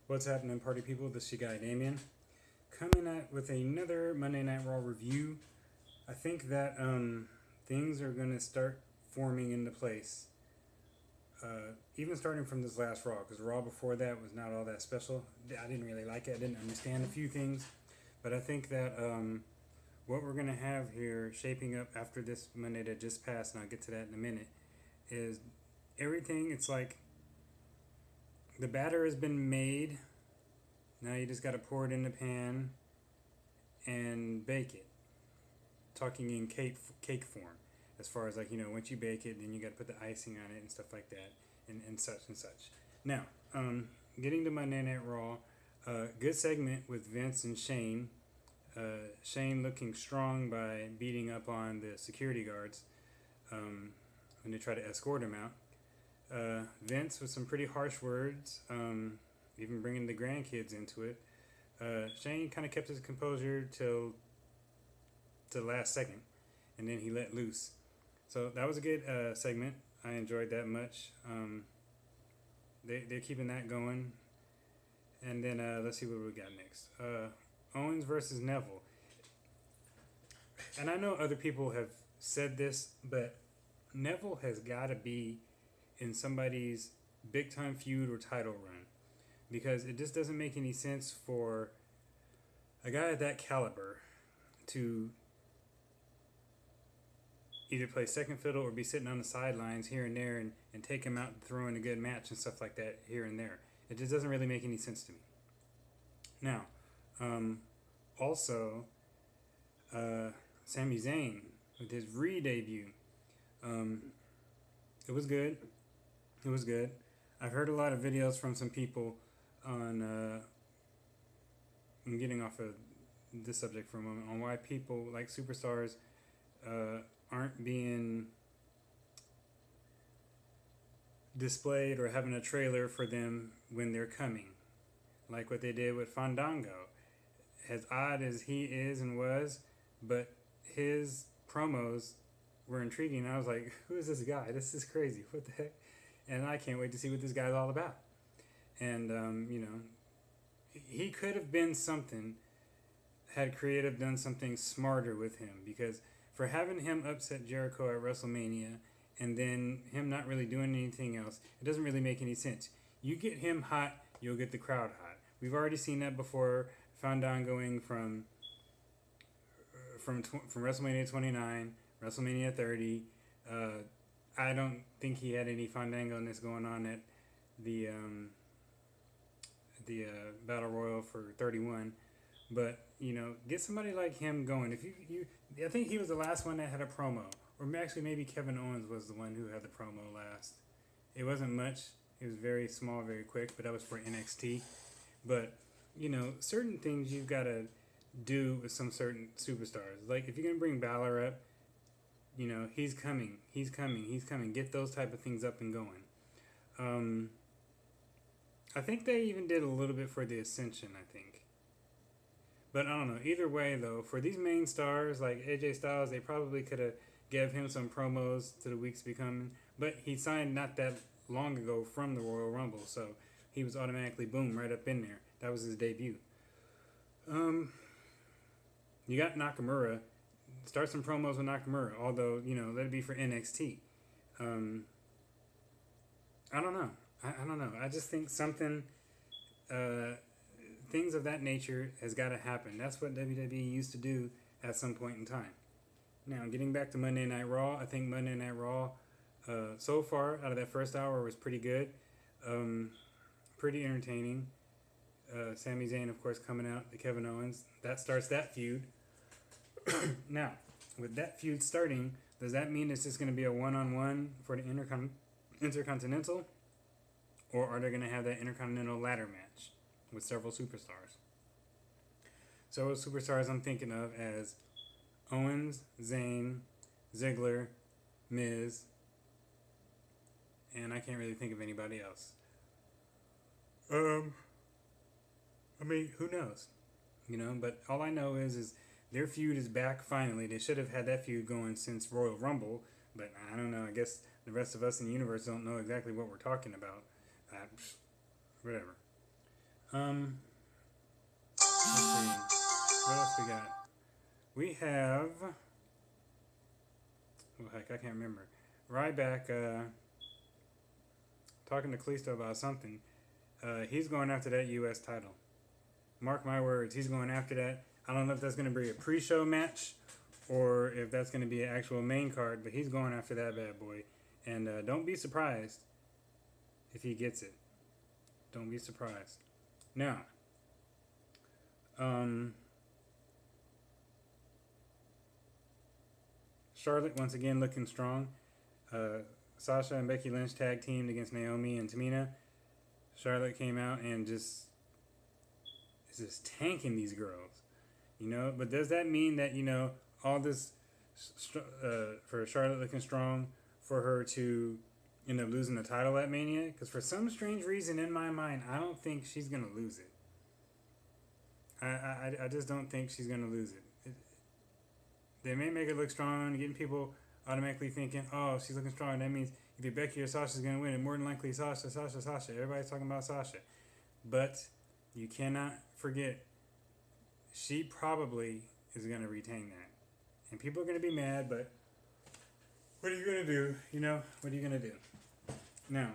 What's happening, party people? This is your guy Damien, coming at with another Monday Night Raw review. I think that things are gonna start forming into place, even starting from this last Raw, because Raw before that was not all that special. I didn't really like it. I didn't understand a few things, but I think that what we're gonna have here shaping up after this Monday that just passed, and I'll get to that in a minute, is everything. It's like the batter has been made. Now you just got to pour it in the pan and bake it. Talking in cake form, as far as like, once you bake it, then you got to put the icing on it and stuff like that, and such and such. Now, getting to Monday Night Raw, good segment with Vince and Shane. Shane looking strong by beating up on the security guards when they try to escort him out. Vince with some pretty harsh words, even bringing the grandkids into it. Shane kind of kept his composure till the last second, and then he let loose. So that was a good segment. I enjoyed that much. They're keeping that going. And then let's see what we got next. Owens versus Neville. And I know other people have said this, but Neville has got to be in somebody's big time feud or title run, because it just doesn't make any sense for a guy of that caliber to either play second fiddle or be sitting on the sidelines here and there and take him out and throw in a good match and stuff like that here and there. It just doesn't really make any sense to me. Now, also, Sami Zayn with his re-debut. It was good. It was good. I've heard a lot of videos from some people on, I'm getting off of this subject for a moment, on why people like superstars aren't being displayed or having a trailer for them when they're coming. Like what they did with Fandango. As odd as he is and was, but his promos were intriguing. I was like, who is this guy? This is crazy. What the heck? And I can't wait to see what this guy's all about. And, he could have been something had creative done something smarter with him, because for having him upset Jericho at WrestleMania and then him not really doing anything else, it doesn't really make any sense. You get him hot, you'll get the crowd hot. We've already seen that before. Fandangoing from WrestleMania 29, WrestleMania 30. I don't think he had any Fandango-ness going on at the Battle Royal for 31. But, get somebody like him going. If you I think he was the last one that had a promo. Or actually maybe Kevin Owens was the one who had the promo last. It wasn't much. It was very small, very quick, but that was for NXT. But, certain things you've got to do with some certain superstars. Like, if you're going to bring Balor up, he's coming. Get those type of things up and going. I think they even did a little bit for the Ascension, I think. But I don't know. Either way, though, for these main stars like AJ Styles, they probably could have gave him some promos to the weeks becoming. But he signed not that long ago from the Royal Rumble, so he was automatically, boom, right up in there. That was his debut. You got Nakamura. Start some promos with Nakamura, although, let it be for NXT. I don't know. I don't know. I just think something, things of that nature has got to happen. That's what WWE used to do at some point in time. Now, getting back to Monday Night Raw, I think Monday Night Raw, so far, out of that first hour, was pretty good. Pretty entertaining. Sami Zayn, of course, coming out to Kevin Owens. That starts that feud. Now, with that feud starting, does that mean it's just going to be a one-on-one for the Intercontinental? Or are they going to have that Intercontinental ladder match with several superstars? Several superstars I'm thinking of as Owens, Zayn, Ziggler, Miz, and I can't really think of anybody else. Who knows? But all I know is their feud is back finally. They should have had that feud going since Royal Rumble, but I don't know. I guess the rest of us in the universe don't know exactly what we're talking about. Whatever. Let's see. What else we got? We have. Well, heck, I can't remember. Ryback talking to Kalisto about something. He's going after that U.S. title. Mark my words, he's going after that. I don't know if that's going to be a pre-show match or if that's going to be an actual main card, but he's going after that bad boy. And don't be surprised if he gets it. Don't be surprised. Now, Charlotte once again looking strong. Sasha and Becky Lynch tag teamed against Naomi and Tamina. Charlotte came out and just is just tanking these girls, you know. But does that mean that, you know, all this for Charlotte looking strong for her to end up losing the title at Mania? Because for some strange reason in my mind, I don't think she's gonna lose it. I just don't think she's gonna lose it. They may make her look strong, getting people automatically thinking, oh, she's looking strong. That means either Becky or Sasha's going to win. And more than likely, Sasha. Everybody's talking about Sasha. But you cannot forget, she probably is going to retain that. And people are going to be mad, but what are you going to do? You know, what are you going to do? Now,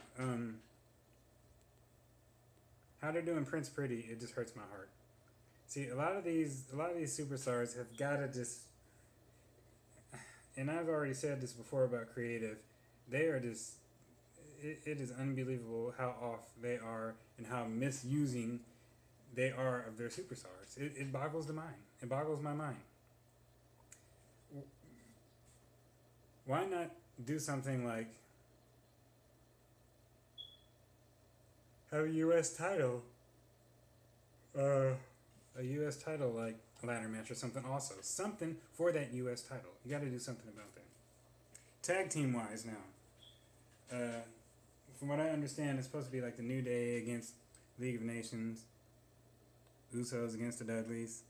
how they're doing Prince Pretty, it just hurts my heart. See, a lot of these superstars have got to just, and I've already said this before about creative, they are just, it is unbelievable how off they are and how misusing they are of their superstars. It boggles the mind. It boggles my mind. Why not do something like have a U.S. title? A U.S. title like a ladder match or something also. Something for that U.S. title. You got to do something about that. Tag team wise now. From what I understand, it's supposed to be like the New Day against League of Nations. Usos against the Dudleys.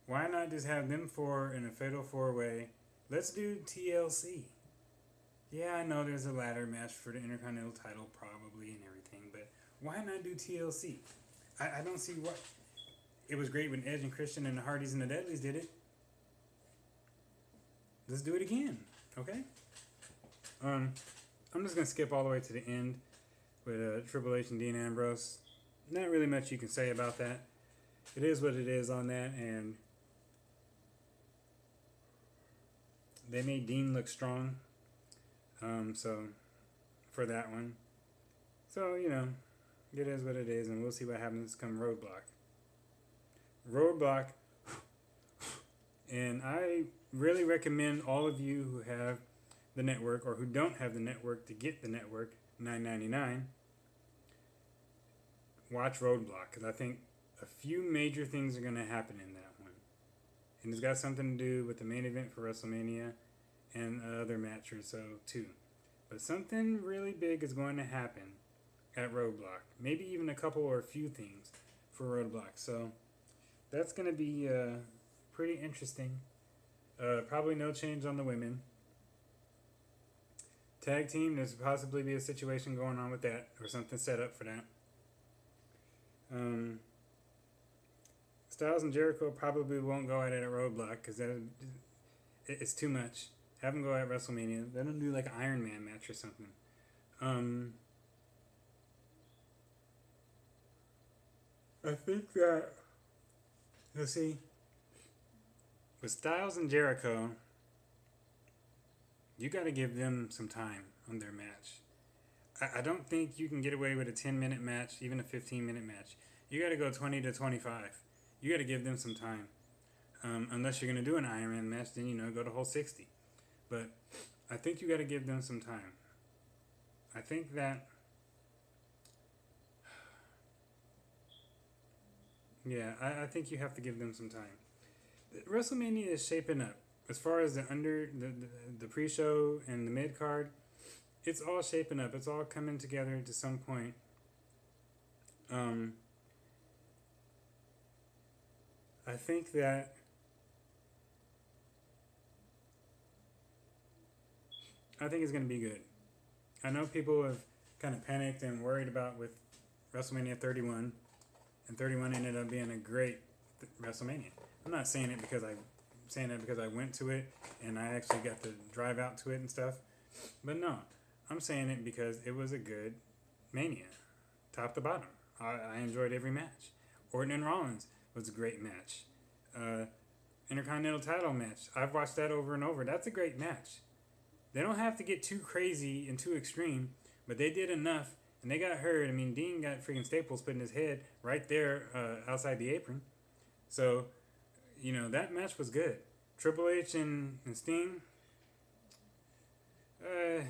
Why not just have them four in a fatal four-way? Let's do TLC. Yeah, I know there's a ladder match for the Intercontinental title probably and everything, but why not do TLC? I don't see what. It was great when Edge and Christian and the Hardys and the Dudleys did it. Let's do it again, okay? I'm just going to skip all the way to the end with Triple H and Dean Ambrose. Not really much you can say about that. It is what it is on that, and they made Dean look strong. So, for that one. So, you know, it is what it is, and we'll see what happens come Roadblock. Roadblock, and I really recommend all of you who have the network or who don't have the network to get the network, $9.99. Watch Roadblock, because I think a few major things are going to happen in that one. And it's got something to do with the main event for WrestleMania and other match or so too. But something really big is going to happen at Roadblock. Maybe even a couple or a few things for Roadblock. So that's going to be pretty interesting. Probably no change on the women. Tag team, there's possibly be a situation going on with that or something set up for that. Styles and Jericho probably won't go at it at Roadblock because it's too much. Have them go at WrestleMania. Let them do like an Iron Man match or something. I think that, let's see, with Styles and Jericho, you got to give them some time on their match. I don't think you can get away with a 10-minute match, even a 15-minute match. You got to go 20 to 25. You got to give them some time. Unless you're going to do an Iron Man match, then, you know, go the whole 60. But I think you got to give them some time. I think that, yeah, I think you have to give them some time. WrestleMania is shaping up. As far as the pre-show and the mid-card, it's all shaping up. It's all coming together to some point. I think that it's going to be good. I know people have kind of panicked and worried about with WrestleMania 31, and 31 ended up being a great WrestleMania. I'm not saying it because I went to it and I actually got to drive out to it and stuff, but no, I'm saying it because it was a good Mania, top to bottom. I enjoyed every match. Orton and Rollins was a great match. Intercontinental title match. I've watched that over and over. That's a great match. They don't have to get too crazy and too extreme, but they did enough, and they got hurt. I mean, Dean got freaking staples put in his head right there outside the apron. So, that match was good. Triple H and Sting, it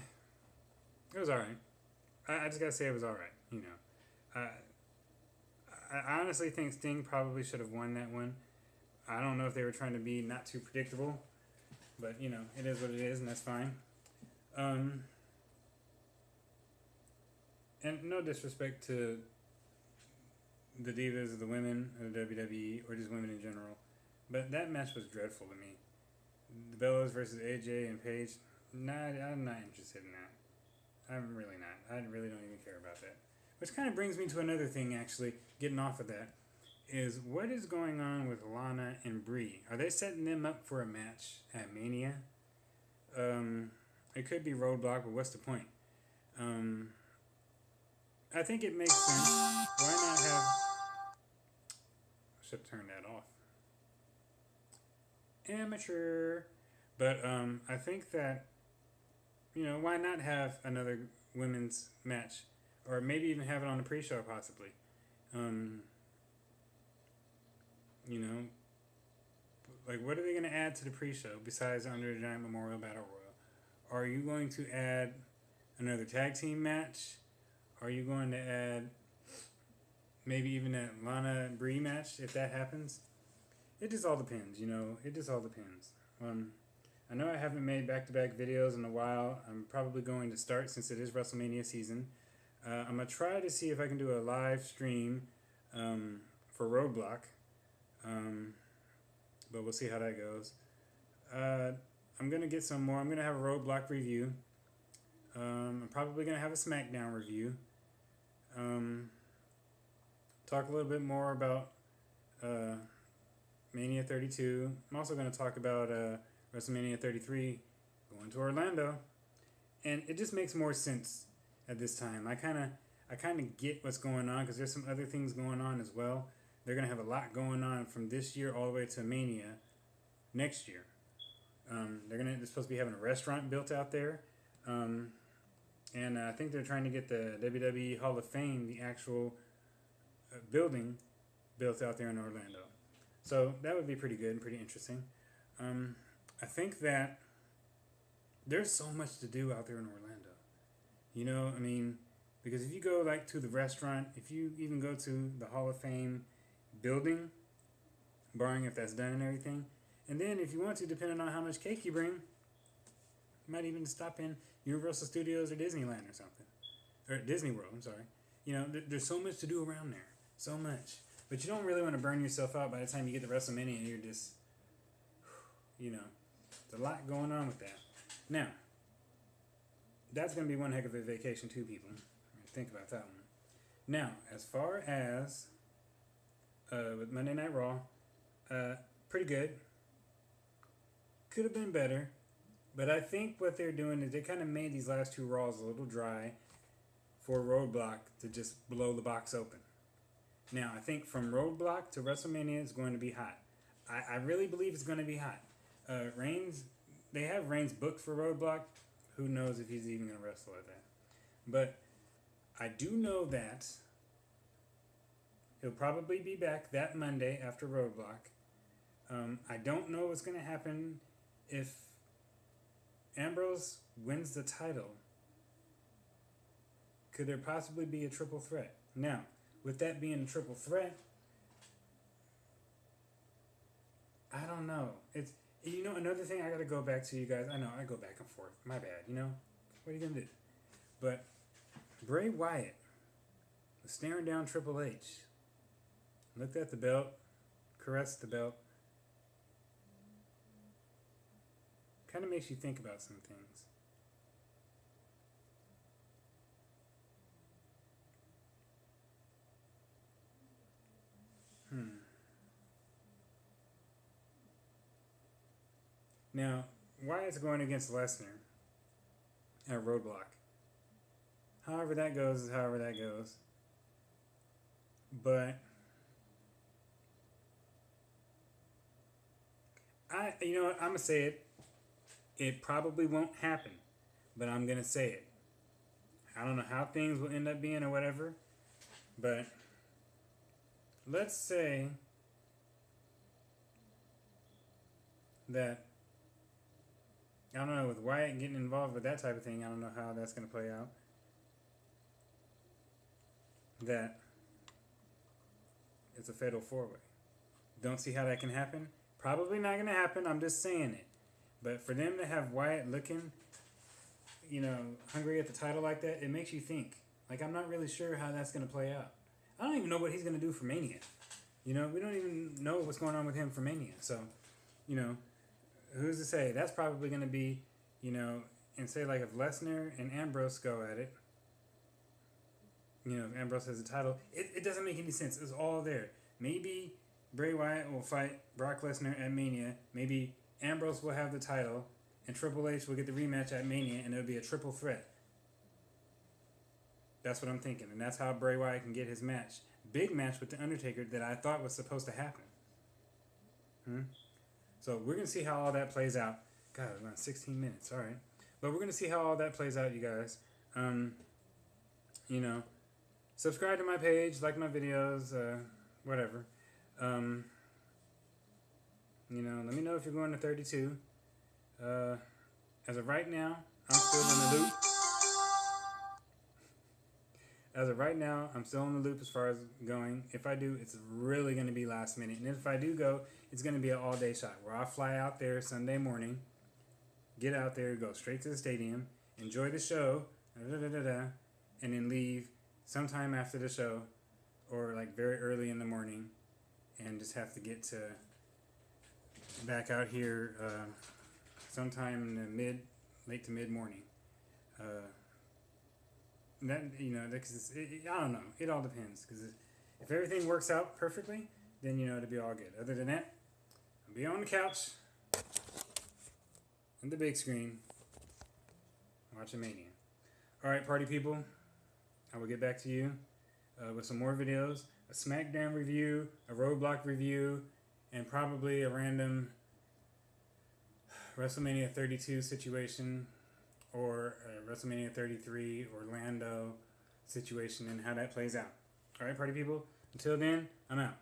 was all right. I just got to say it was all right, I honestly think Sting probably should have won that one. I don't know if they were trying to be not too predictable, but, it is what it is, and that's fine. And no disrespect to the divas, the women of the WWE, or just women in general, but that match was dreadful to me. The Bellas versus AJ and Paige, I'm not interested in that. I'm really not. I really don't even care about that. Which kind of brings me to another thing, actually, getting off of that, is what is going on with Lana and Brie? Are they setting them up for a match at Mania? It could be Roadblock, but what's the point? I think it makes sense. Why not have... I should turn that off. Amateur. But I think that, why not have another women's match? Or maybe even have it on the pre-show, possibly. Like, what are they going to add to the pre-show besides Andre the Giant Memorial Battle Royal? Are you going to add another tag team match? Are you going to add maybe even a Lana and Brie match if that happens? It just all depends, It just all depends. I know I haven't made back-to-back videos in a while. I'm probably going to start since it is WrestleMania season. I'm going to try to see if I can do a live stream for Roadblock. But we'll see how that goes. I'm going to get some more. I'm going to have a Roadblock review. I'm probably going to have a SmackDown review. Talk a little bit more about Mania 32. I'm also going to talk about WrestleMania 33 going to Orlando. And it just makes more sense at this time. I kind of get what's going on because there's some other things going on as well. They're going to have a lot going on from this year all the way to Mania next year. They're supposed to be having a restaurant built out there. And I think they're trying to get the WWE Hall of Fame, the actual building, built out there in Orlando. So that would be pretty good and pretty interesting. I think that there's so much to do out there in Orlando. Because if you go to the restaurant, if you even go to the Hall of Fame building, barring if that's done and everything, and then if you want to, depending on how much cake you bring, you might even stop in Universal Studios or Disneyland or something. Or Disney World, I'm sorry. There's so much to do around there. So much. But you don't really want to burn yourself out by the time you get to WrestleMania and you're just, there's a lot going on with that. Now, that's going to be one heck of a vacation too, people. Think about that one. Now, as far as with Monday Night Raw, pretty good. Could have been better. But I think what they're doing is they kind of made these last two Raws a little dry for Roadblock to just blow the box open. Now, I think from Roadblock to WrestleMania is going to be hot. I really believe it's going to be hot. Reigns, they have Reigns booked for Roadblock. Who knows if he's even going to wrestle at that. But I do know that he'll probably be back that Monday after Roadblock. I don't know what's going to happen if Ambrose wins the title. Could there possibly be a triple threat? Now, with that being a triple threat, I don't know. It's another thing I got to go back to, you guys. I know I go back and forth. My bad. What are you gonna do? But Bray Wyatt was staring down Triple H. Looked at the belt, caressed the belt. Kind of makes you think about some things. Now, Wyatt's going against Lesnar at Roadblock. However that goes is however that goes. But you know what? I'm gonna say it. It probably won't happen, but I'm gonna say it. I don't know how things will end up being or whatever, but let's say that, I don't know, with Wyatt getting involved with that type of thing, I don't know how that's going to play out. That it's a fatal four-way. Don't see how that can happen. Probably not going to happen. I'm just saying it. But for them to have Wyatt looking, you know, hungry at the title like that, it makes you think. Like, I'm not really sure how that's going to play out. I don't even know what he's going to do for Mania. You know, we don't even know what's going on with him for Mania. So, you know, who's to say? That's probably going to be, you know, and say like if Lesnar and Ambrose go at it, you know, if Ambrose has the title, it doesn't make any sense. It's all there. Maybe Bray Wyatt will fight Brock Lesnar at Mania. Maybe Ambrose will have the title, and Triple H will get the rematch at Mania, and it'll be a triple threat. That's what I'm thinking, and that's how Bray Wyatt can get his match. Big match with The Undertaker that I thought was supposed to happen. So we're going to see how all that plays out. God, around 16 minutes, all right. But we're going to see how all that plays out, you guys. You know, subscribe to my page, like my videos, whatever. You know, let me know if you're going to 32. As of right now, I'm still in the loop. As of right now, I'm still in the loop as far as going. If I do, it's really going to be last minute. And if I do go, it's going to be an all-day shot where I'll fly out there Sunday morning, get out there, go straight to the stadium, enjoy the show, and then leave sometime after the show or like very early in the morning and just have to get to back out here sometime in the late to mid-morning. That, you know, because I don't know. It all depends. Because if everything works out perfectly, then, you know, it'll be all good. Other than that, I'll be on the couch on the big screen watching Mania. All right, party people. I will get back to you with some more videos, a SmackDown review, a Roadblock review, and probably a random WrestleMania 32 situation, or WrestleMania 33 Orlando situation and how that plays out. All right, party people? Until then, I'm out.